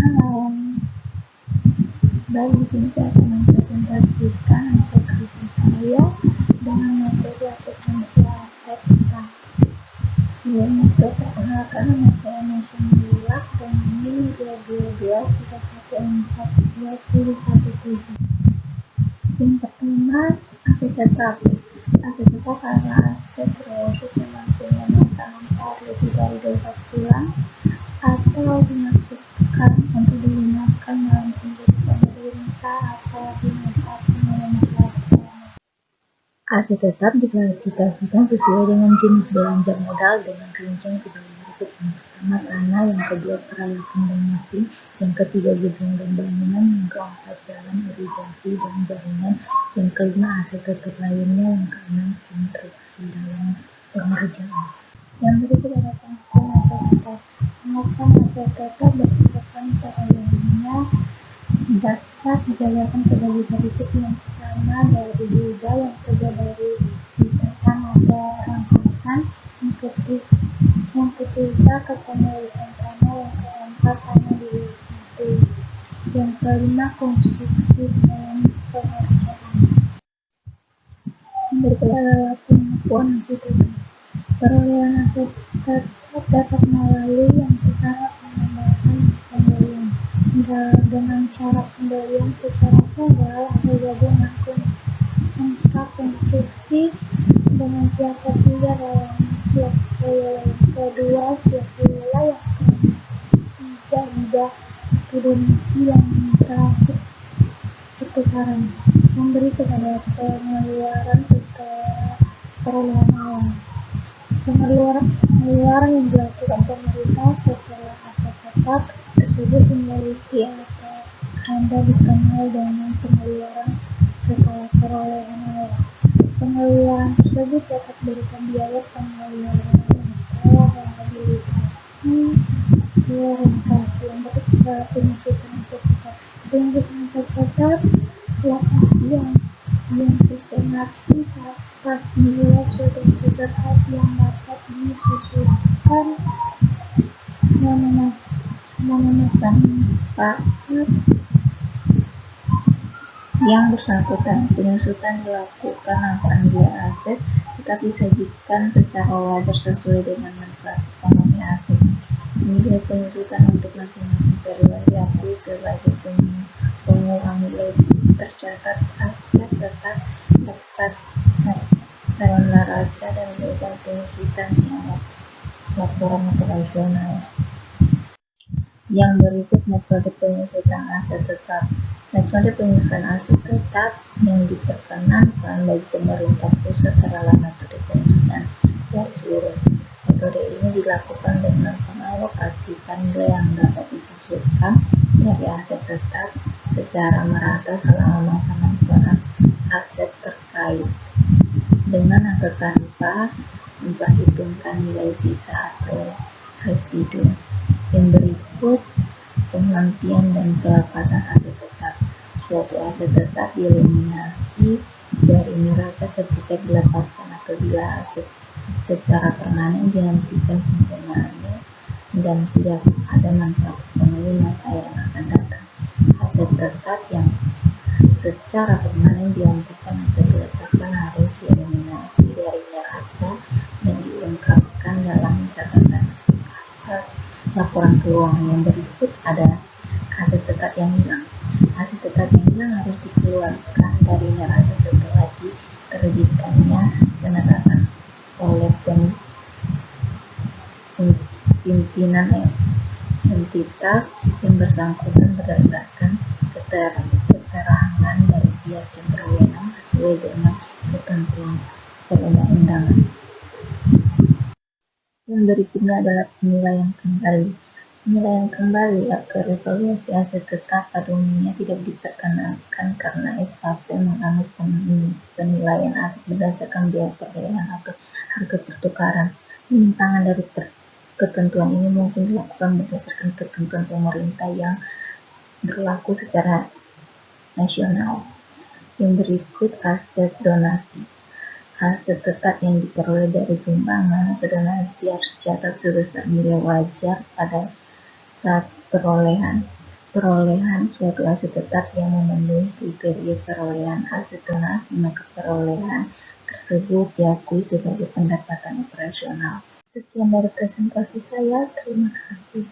Halo, baik di sini saya akan mempresentasikan hasil kerja saya dengan materi akuntansi aset. Sebelum itu, perkenalkan nama saya Nesya Mila dan ini 222314217. Yang pertama, aset tetap. Aset tetap adalah aset berwujud yang punya masa manfaat lebih dari 12 bulan atau dimaksudkan untuk digunakan dalam kehidupan pemerintah atau dimanfaatkan oleh masyarakat. Aset tetap diklasifikasikan sesuai dengan jenis belanja modal dengan rincian sebagai berikut. Yang pertama tanah, yang kedua peralatan dan mesin, yang ketiga gedung dan bangunan, yang keempat jalan, irigasi dan jaringan, yang kelima aset tetap lainnya, yang keenam konstruksi dalam pengerjaan. Yang berikut adalah pengertian aset tetap. Pengertian aset tetap berdasarkan perolehannya dapat dijabarkan sebagai berikut. Yang pertama dari Buddha, yang kedua dari ciptaan atau rampasan, yang ketiga kepemilikan tanah, yang keempat tanah dinikmati, yang kelima konstruksi dalam pengerjaan. Yang berikut adalah pengakuan aset tetap. Perolehan aset tetap dapat melalui yang pertama penambahan pembelian dengan cara pembelian secara tunggal atau gabungan, konstruksi dengan pihak ketiga dalam suatu wilayah, kedua suatu wilayah, ketiga hibah atau donasi, yang terakhir pertukaran. Yang berikut adalah pengeluaran setelah perolehan awal. Pengeluaran yang dilakukan pemerintah setelah aset tetap tersebut memiliki atau ada dikenal dengan pengeluaran setelah perolehan awal. Pengeluaran tersebut dapat berupa biaya pengeluaran atau rehabilitasi. Yang berikut adalah penyusutan aset tetap. Penyusutan aset tetap lokasi yang sistematis atas nilai suatu aset tetap yang dapat disusunkan selama masa manfaat yang bersangkutan. Penyusutan dilakukan lantaran biaya aset tetap disajikan secara wajar sesuai dengan manfaat ekonomi aset. Nilai penyusutan untuk masing-masing periode diakui sebagai pengurangan nilai tercatat aset tetap dapat dalam neraca dan beban penyusutan yang laporan operasional. Yang berikut metode penyusutan aset tetap. Metode penyusutan aset tetap yang diperkenankan bagi pemerintah pusat adalah metode penyusutan garis lurus. Metode ini dilakukan dengan mengalokasikan nilai yang dapat disusunkan dari aset tetap secara merata selama masa manfaat aset terkait dengan atau tanpa memperhitungkan nilai sisa atau residu. Yang berikut penghentian dan pelepasan aset tetap. Suatu aset tetap dieliminasi dari neraca ketika dilepaskan atau bila aset secara permanen dihentikan penggunaannya dan tidak ada manfaat ekonomi masa yang akan datang. Aset tetap yang secara permanen dihentikan atau dilepaskan harus dieliminasi dari neraca dan diungkapkan dalam catatan atas laporan keuangan. Yang berikut ada aset tetap yang hilang. Aset tetap yang hilang harus dikeluarkan dari neraca setelah diterbitkannya penetapan oleh pimpinan entitas yang bersangkutan berdasarkan keterangan dari pihak yang berwenang sesuai dengan ketentuan perundang-undangan. Yang berikutnya adalah penilaian kembali. Penilaian kembali atau revaluasi aset tetap pada umumnya tidak diperkenankan karena SKP menganut penilaian aset berdasarkan biaya perolehan atau harga pertukaran. Penyimpangan dari ketentuan ini mungkin dilakukan berdasarkan ketentuan pemerintah yang berlaku secara nasional. Yang berikut aset donasi. Aset tetap yang diperoleh dari sumbangan atau donasi harus dicatat sebesar nilai wajar pada saat perolehan. perolehan suatu aset tetap yang memenuhi kriteria perolehan aset lunas, maka perolehan tersebut diakui sebagai pendapatan operasional. Sekian dari presentasi saya, terima kasih.